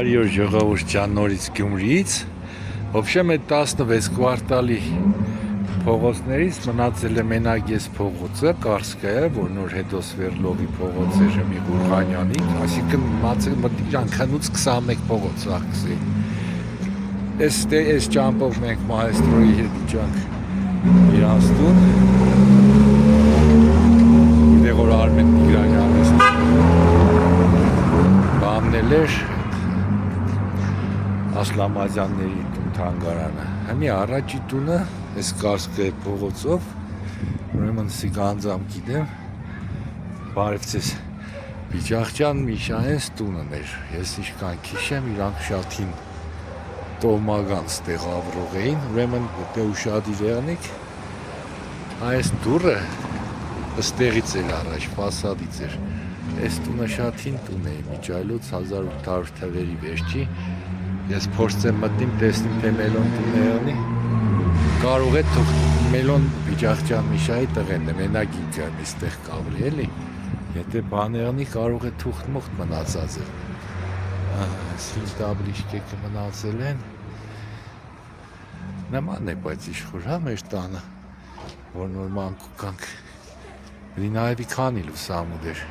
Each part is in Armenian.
Բարի օր ժողովուրդ ջան, նորից Գյումրիից։ Ոբշեմ այդ 16 կվարտալի փողոցներից մնացել է մենակ ես փողոցը, Կարսկայը, որ նոր հետո Սվերլովի փողոց է Ժմի Ղուրղանյանի, այսինքն մնացել իրան քնուց 21 փողոց ակսի։ Այս ճամփով մենք մահեստրոյի հետ իջանք իրանց տուն։ Դե որ Արմեն Տիգրանյանը բաննել էր Ասլամազյանների տուն թանգարանը։ Հենի առաջի տունը, այս Կարսկայի փողոցով, ուրեմն սիգանձամ գիտեմ, բարև ձեզ, Բիջախջան Միշայենց տունն էր, ես իշքան քիշեմ, իրանք շատին տոհմական ստեղավորող էին, ուրեմն դե ուշադիր եղնիք, այս դուռը ստեղից էր առաջ, ֆասադից էր, այս տունը շատին տուն էի միջայլոց 1800 թվերի վերջի, ես փորձեմ մտնիմ, տեսնիմ թե Մելոն տուն է եղնի, կարող է Մելոն Բիջախջան Միշայի տղեն է, մենակ ինքը այստեղ կավլի էլի, եթե բան եղնի կարող է թուղթ-մուղթ մնացած է, սին տաբլիշկեքը մնացել են, նման է բայց իշխոր հա մեր տանը, որ նոր մանկուկանք, լինայվի քանի լուսամուդ էր,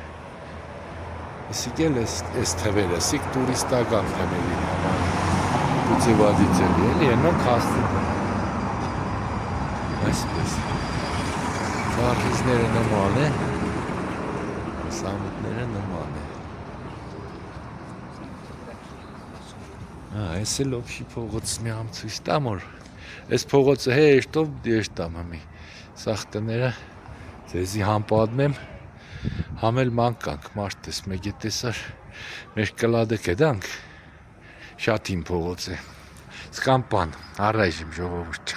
Սիկ էլ այս թվերը, սիկ տուրիստական թվերի ուծևադից էլի, էլի ենոնք հաստին այսպես կարհիզները նման է, սամուտները նման է այս էլ օբշի փողոց մի համ ցույց տամ որ այս փողոցը հեշտով դեշտամ հմի սաղ տները ձեզի համ պատմեմ համել մանկանք մարդես մեկ է տեսար մեր կլադը կեդանք շատին փողոց է սկամ պան առայժմ ժողովուրդ